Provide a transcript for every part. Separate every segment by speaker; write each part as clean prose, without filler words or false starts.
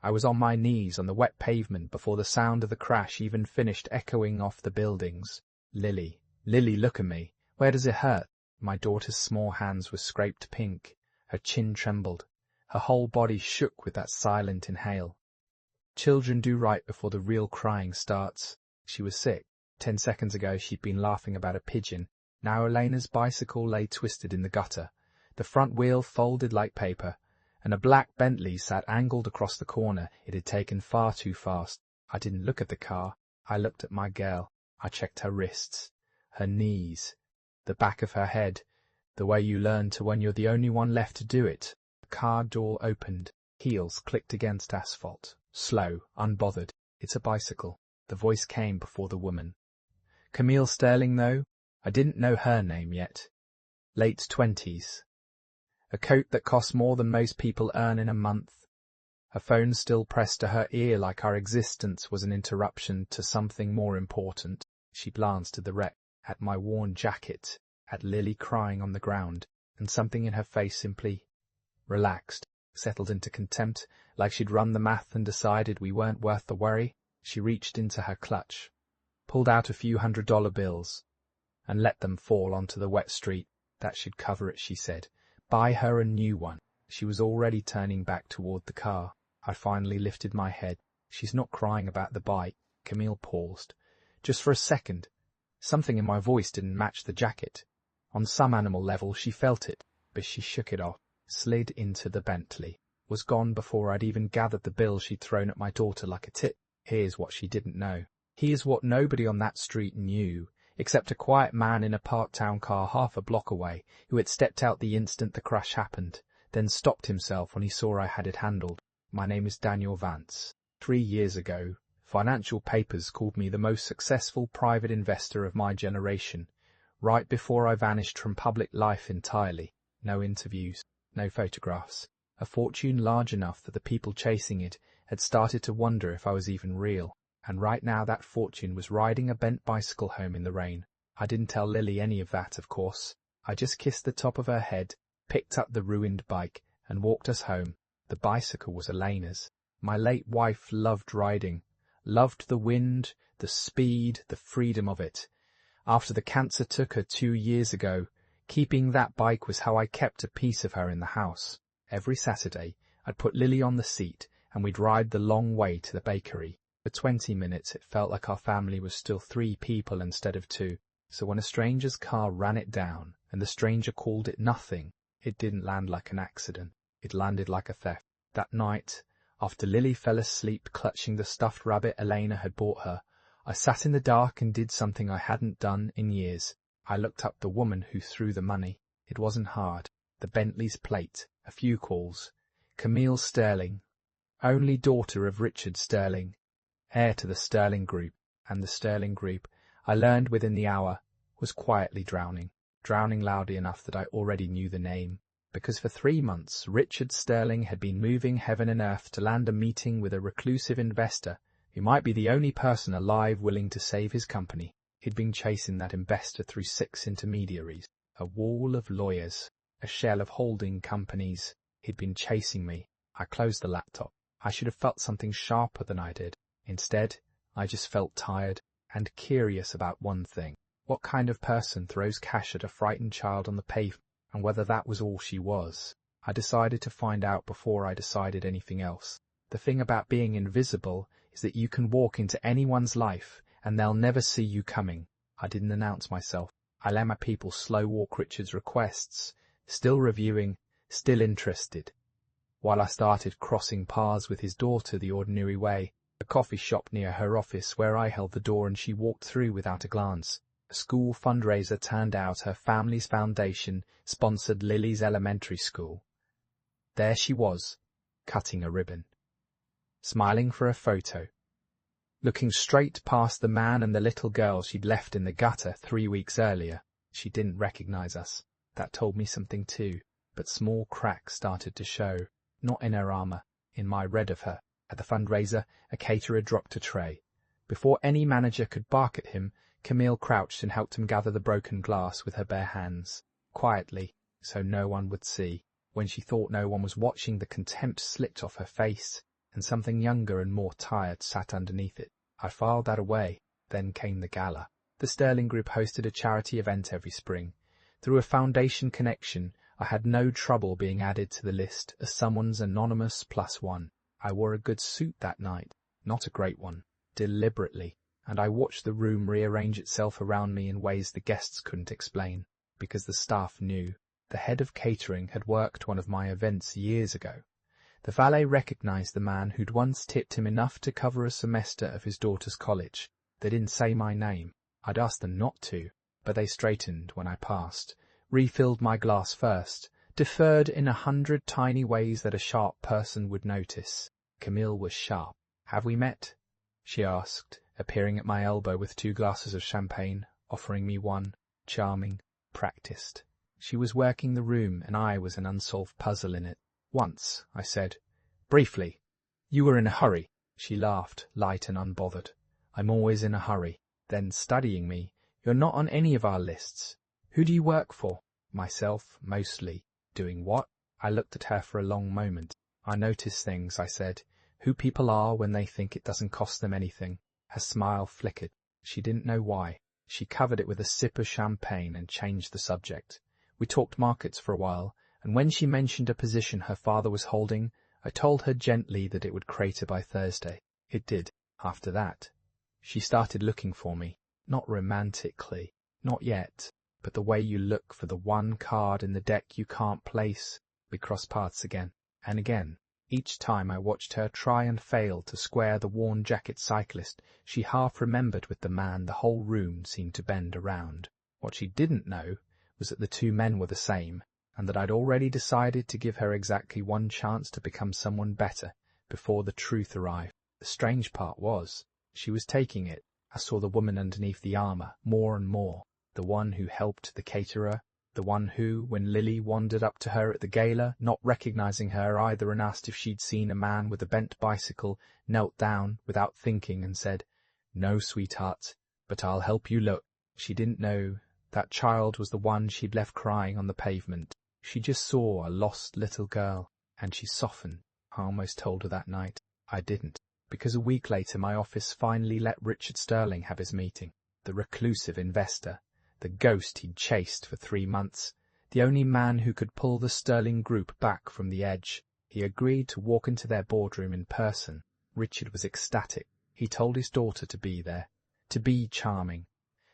Speaker 1: I was on my knees on the wet pavement before the sound of the crash even finished echoing off the buildings. Lily, Lily, look at me. Where does it hurt? My daughter's small hands were scraped pink. Her chin trembled. Her whole body shook with that silent inhale. Children do right before the real crying starts. She was sick. 10 seconds ago she'd been laughing about a pigeon. Now Elena's bicycle lay twisted in the gutter. The front wheel folded like paper, and a black Bentley sat angled across the corner. It had taken far too fast. I didn't look at the car. I looked at my girl. I checked her wrists, her knees, the back of her head, the way you learn to when you're the only one left to do it. The car door opened. Heels clicked against asphalt. Slow, unbothered. It's a bicycle. The voice came before the woman. Camille Sterling, though? I didn't know her name yet. Late 20s. A coat that cost more than most people earn in a month. Her phone still pressed to her ear like our existence was an interruption to something more important. She glanced at the wreck, at my worn jacket, at Lily crying on the ground, and something in her face simply relaxed, settled into contempt, like she'd run the math and decided we weren't worth the worry. She reached into her clutch, pulled out a few $100 bills, and let them fall onto the wet street. That should cover it, she said. Buy her a new one. She was already turning back toward the car. I finally lifted my head. She's not crying about the bike. Camille paused. Just for a second. Something in my voice didn't match the jacket. On some animal level she felt it, but she shook it off, slid into the Bentley, was gone before I'd even gathered the bill she'd thrown at my daughter like a tip. Here's what she didn't know. Here's what nobody on that street knew, except a quiet man in a part-town car half a block away who had stepped out the instant the crash happened, then stopped himself when he saw I had it handled. My name is Daniel Vance. 3 years ago, financial papers called me the most successful private investor of my generation, right before I vanished from public life entirely. No interviews, no photographs. A fortune large enough that the people chasing it had started to wonder if I was even real. And right now that fortune was riding a bent bicycle home in the rain. I didn't tell Lily any of that, of course. I just kissed the top of her head, picked up the ruined bike, and walked us home. The bicycle was Elena's. My late wife loved riding, loved the wind, the speed, the freedom of it. After the cancer took her 2 years ago, keeping that bike was how I kept a piece of her in the house. Every Saturday, I'd put Lily on the seat, and we'd ride the long way to the bakery. For 20 minutes it felt like our family was still 3 people instead of 2, so when a stranger's car ran it down and the stranger called it nothing, it didn't land like an accident, it landed like a theft. That night, after Lily fell asleep clutching the stuffed rabbit Elena had bought her, I sat in the dark and did something I hadn't done in years. I looked up the woman who threw the money. It wasn't hard. The Bentley's plate, a few calls. Camille Sterling, only daughter of Richard Sterling, heir to the Sterling Group, and the Sterling Group, I learned within the hour, was quietly drowning loudly enough that I already knew the name, because for 3 months Richard Sterling had been moving heaven and earth to land a meeting with a reclusive investor who might be the only person alive willing to save his company. He'd been chasing that investor through 6 intermediaries, a wall of lawyers, a shell of holding companies. He'd been chasing me. I closed the laptop. I should have felt something sharper than I did. Instead, I just felt tired and curious about one thing. What kind of person throws cash at a frightened child on the pavement, and whether that was all she was? I decided to find out before I decided anything else. The thing about being invisible is that you can walk into anyone's life and they'll never see you coming. I didn't announce myself. I let my people slow walk Richard's requests, still reviewing, still interested, while I started crossing paths with his daughter the ordinary way. A coffee shop near her office where I held the door and she walked through without a glance. A school fundraiser turned out. Her family's foundation sponsored Lily's elementary school. There she was, cutting a ribbon, smiling for a photo, looking straight past the man and the little girl she'd left in the gutter 3 weeks earlier. She didn't recognize us. That told me something too, but small cracks started to show, not in her armor, in my read of her. At the fundraiser, a caterer dropped a tray. Before any manager could bark at him, Camille crouched and helped him gather the broken glass with her bare hands, quietly, so no one would see. When she thought no one was watching, the contempt slipped off her face, and something younger and more tired sat underneath it. I filed that away. Then came the gala. The Sterling Group hosted a charity event every spring. Through a foundation connection, I had no trouble being added to the list as someone's anonymous +1. I wore a good suit that night, not a great one, deliberately, and I watched the room rearrange itself around me in ways the guests couldn't explain, because the staff knew. The head of catering had worked one of my events years ago. The valet recognized the man who'd once tipped him enough to cover a semester of his daughter's college. They didn't say my name. I'd asked them not to, but they straightened when I passed, refilled my glass first, deferred in 100 tiny ways that a sharp person would notice. Camille was sharp. "Have we met?" she asked, appearing at my elbow with 2 glasses of champagne, offering me one. Charming, practiced. She was working the room, and I was an unsolved puzzle in it. "Once," I said. "Briefly. You were in a hurry." She laughed, light and unbothered. "I'm always in a hurry." Then, studying me, "You're not on any of our lists. Who do you work for?" "Myself, mostly." "Doing what?" I looked at her for a long moment. "I notice things," I said. "Who people are when they think it doesn't cost them anything." Her smile flickered. She didn't know why. She covered it with a sip of champagne and changed the subject. We talked markets for a while, and when she mentioned a position her father was holding, I told her gently that it would crater by Thursday. It did. After that, she started looking for me. Not romantically, not yet, but the way you look for the one card in the deck you can't place. We crossed paths again and again. Each time I watched her try and fail to square the worn jacket cyclist she half remembered with the man the whole room seemed to bend around. What she didn't know was that the 2 men were the same, and that I'd already decided to give her exactly one chance to become someone better before the truth arrived. The strange part was, she was taking it. I saw the woman underneath the armour more and more, the one who helped the caterer, the one who, when Lily wandered up to her at the gala, not recognizing her either and asked if she'd seen a man with a bent bicycle, knelt down without thinking and said, "No, sweetheart, but I'll help you look." She didn't know that child was the one she'd left crying on the pavement. She just saw a lost little girl, and she softened. I almost told her that night. I didn't, because a week later my office finally let Richard Sterling have his meeting. The reclusive investor, the ghost he'd chased for 3 months, the only man who could pull the Sterling Group back from the edge. He agreed to walk into their boardroom in person. Richard was ecstatic. He told his daughter to be there, to be charming,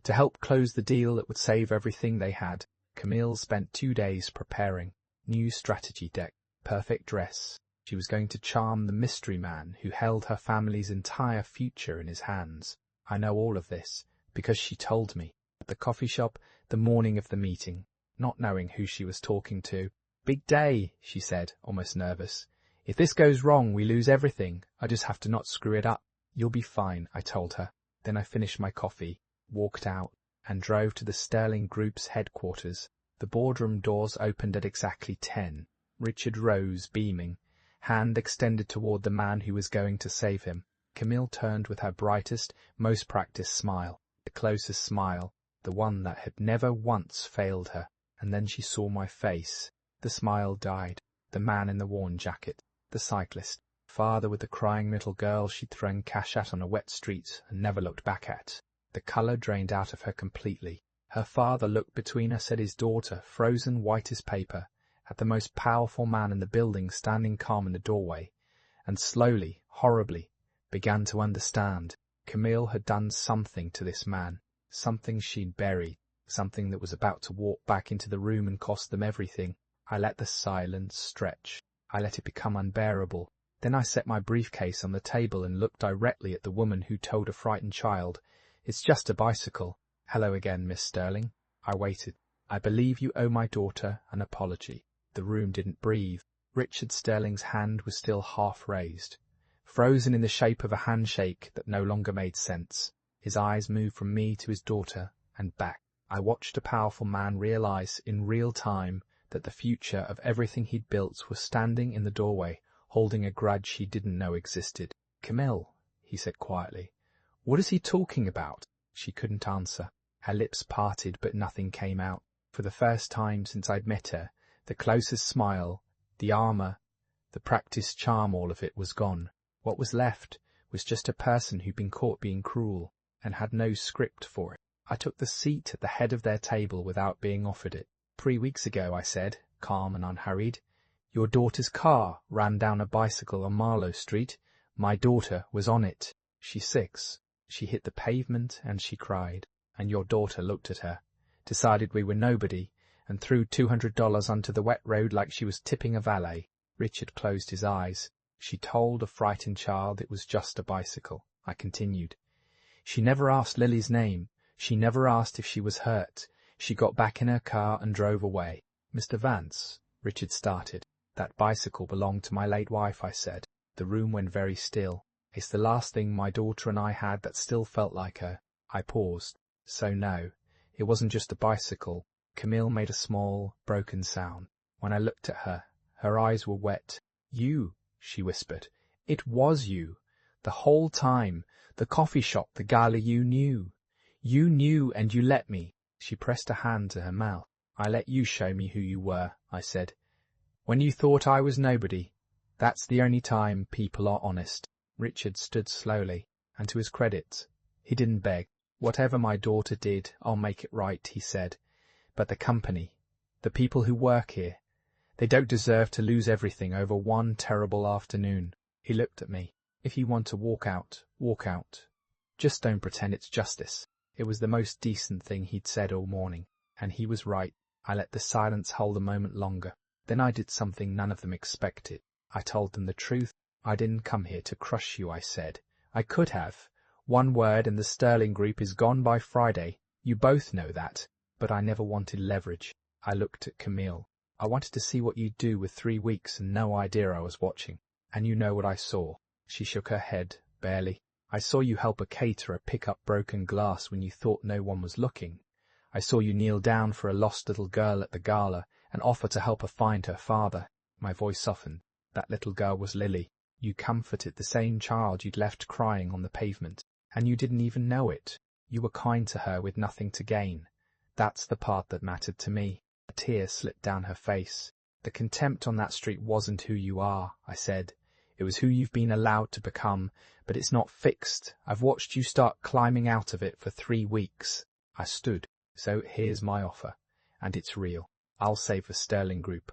Speaker 1: to help close the deal that would save everything they had. Camille spent 2 days preparing. New strategy deck, perfect dress. She was going to charm the mystery man who held her family's entire future in his hands. I know all of this because she told me. At the coffee shop, the morning of the meeting, not knowing who she was talking to. "Big day," she said, almost nervous. "If this goes wrong, we lose everything. I just have to not screw it up." "You'll be fine," I told her. Then I finished my coffee, walked out, and drove to the Sterling Group's headquarters. The boardroom doors opened at exactly 10. Richard rose, beaming, hand extended toward the man who was going to save him. Camille turned with her brightest, most practiced smile, the closest smile, the one that had never once failed her. And then she saw my face. The smile died. The man in the worn jacket, the cyclist, father with the crying little girl she'd thrown cash at on a wet street and never looked back at. The colour drained out of her completely. Her father looked between us at his daughter, frozen white as paper, at the most powerful man in the building standing calm in the doorway, and slowly, horribly, began to understand. Camille had done something to this man, something she'd buried, something that was about to walk back into the room and cost them everything. I let the silence stretch. I let it become unbearable. Then I set my briefcase on the table and looked directly at the woman who told a frightened child, "It's just a bicycle." "Hello again, Miss Sterling." I waited. "I believe you owe my daughter an apology." The room didn't breathe. Richard Sterling's hand was still half raised, frozen in the shape of a handshake that no longer made sense. His eyes moved from me to his daughter and back. I watched a powerful man realize in real time that the future of everything he'd built was standing in the doorway, holding a grudge he didn't know existed. "Camille," he said quietly, "what is he talking about?" She couldn't answer. Her lips parted, but nothing came out. For the first time since I'd met her, the closest smile, the armour, the practiced charm, all of it was gone. What was left was just a person who'd been caught being cruel and had no script for it. I took the seat at the head of their table without being offered it. 3 weeks ago, I said, calm and unhurried, your daughter's car ran down a bicycle on Marlow Street. My daughter was on it. She's 6. She hit the pavement and she cried. And your daughter looked at her, decided we were nobody, and threw $200 onto the wet road like she was tipping a valet. Richard closed his eyes. She told a frightened child it was just a bicycle. I continued. She never asked Lily's name. She never asked if she was hurt. She got back in her car and drove away. Mr. Vance, Richard started. That bicycle belonged to my late wife, I said. The room went very still. It's the last thing my daughter and I had that still felt like her. I paused. So no, it wasn't just a bicycle. Camille made a small, broken sound. When I looked at her, her eyes were wet. You, she whispered. It was you. The whole time. The coffee shop, the gala, you knew. You knew and you let me. She pressed a hand to her mouth. I let you show me who you were, I said. When you thought I was nobody. That's the only time people are honest. Richard stood slowly, and to his credit, he didn't beg. Whatever my daughter did, I'll make it right, he said. But the company, the people who work here, they don't deserve to lose everything over one terrible afternoon. He looked at me. If you want to walk out, walk out. Just don't pretend it's justice. It was the most decent thing he'd said all morning, and he was right. I let the silence hold a moment longer. Then I did something none of them expected. I told them the truth. I didn't come here to crush you, I said. I could have. One word and the Sterling Group is gone by Friday. You both know that. But I never wanted leverage. I looked at Camille. I wanted to see what you'd do with 3 weeks and no idea I was watching. And you know what I saw. She shook her head, barely. I saw you help a caterer pick up broken glass when you thought no one was looking. I saw you kneel down for a lost little girl at the gala and offer to help her find her father. My voice softened. That little girl was Lily. You comforted the same child you'd left crying on the pavement, and you didn't even know it. You were kind to her with nothing to gain. That's the part that mattered to me. A tear slipped down her face. The contempt on that street wasn't who you are, I said. It was who you've been allowed to become, but it's not fixed. I've watched you start climbing out of it for 3 weeks. I stood. So here's my offer, and it's real. I'll save the Sterling Group.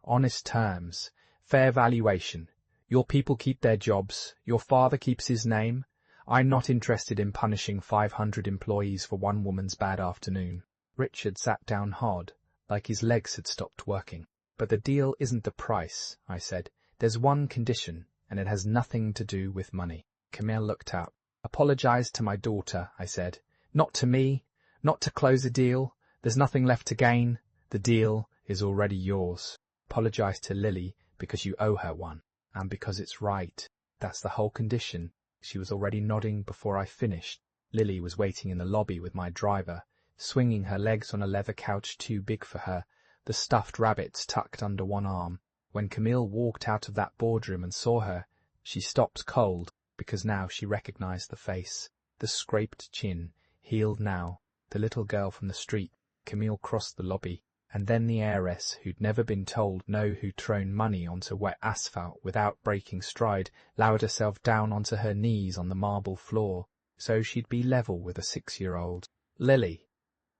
Speaker 1: Honest terms, fair valuation. Your people keep their jobs, your father keeps his name. I'm not interested in punishing 500 employees for one woman's bad afternoon. Richard sat down hard, like his legs had stopped working. But the deal isn't the price, I said. There's one condition, and it has nothing to do with money. Camille looked up. Apologize to my daughter, I said. Not to me, not to close a deal. There's nothing left to gain. The deal is already yours. Apologize to Lily because you owe her one, and because it's right. That's the whole condition. She was already nodding before I finished. Lily was waiting in the lobby with my driver, swinging her legs on a leather couch too big for her, the stuffed rabbits tucked under one arm. When Camille walked out of that boardroom and saw her, she stopped cold, because now she recognized the face, the scraped chin, healed now, the little girl from the street. Camille crossed the lobby, and then the heiress who'd never been told no who'd thrown money onto wet asphalt without breaking stride, lowered herself down onto her knees on the marble floor, so she'd be level with a 6-year-old. Lily,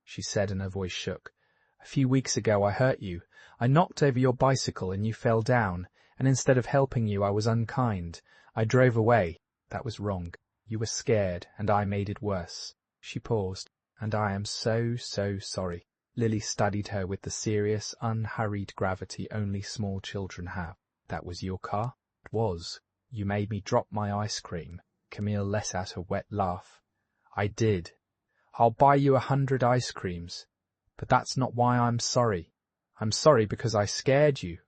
Speaker 1: she said, and her voice shook. A few weeks ago I hurt you. I knocked over your bicycle and you fell down, and instead of helping you I was unkind. I drove away. That was wrong. You were scared, and I made it worse. She paused. And I am so sorry. Lily studied her with the serious, unhurried gravity only small children have. That was your car? It was. You made me drop my ice cream. Camille let out a wet laugh. I did. I'll buy you 100 ice creams. But that's not why I'm sorry. I'm sorry because I scared you,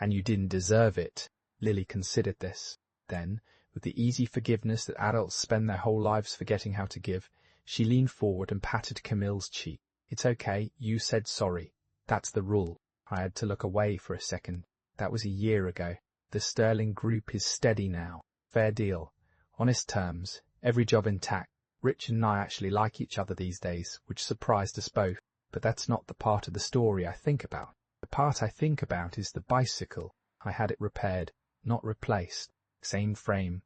Speaker 1: and you didn't deserve it. Lily considered this. Then, with the easy forgiveness that adults spend their whole lives forgetting how to give, she leaned forward and patted Camille's cheek. It's okay, you said sorry. That's the rule. I had to look away for a second. That was a year ago. The Sterling Group is steady now. Fair deal. Honest terms. Every job intact. Rich and I actually like each other these days, which surprised us both. But that's not the part of the story I think about. The part I think about is the bicycle. I had it repaired, not replaced. Same frame,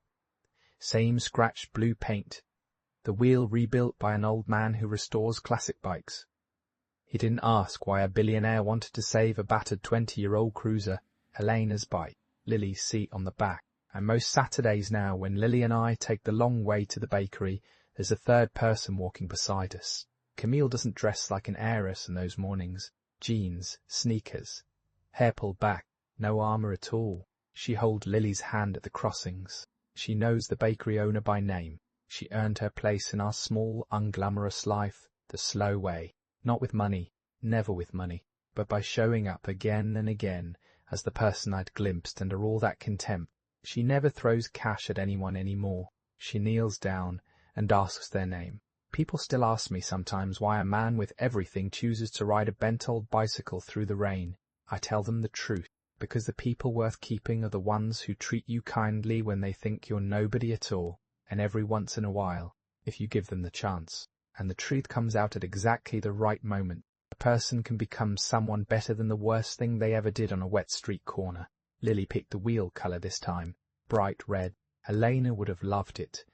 Speaker 1: Same scratched blue paint. The wheel rebuilt by an old man who restores classic bikes. He didn't ask why a billionaire wanted to save a battered 20-year-old cruiser, Helena's bike, Lily's seat on the back. And most Saturdays now, when Lily and I take the long way to the bakery, there's a third person walking beside us. Camille doesn't dress like an heiress in those mornings. Jeans, sneakers, hair pulled back, no armor at all. She holds Lily's hand at the crossings. She knows the bakery owner by name. She earned her place in our small, unglamorous life the slow way. Not with money, never with money, but by showing up again and again as the person I'd glimpsed under all that contempt. She never throws cash at anyone anymore. She kneels down and asks their name. People still ask me sometimes why a man with everything chooses to ride a bent old bicycle through the rain. I tell them the truth, because the people worth keeping are the ones who treat you kindly when they think you're nobody at all, and every once in a while, if you give them the chance. And the truth comes out at exactly the right moment. A person can become someone better than the worst thing they ever did on a wet street corner. Lily picked the wheel color this time, bright red. Helena would have loved it,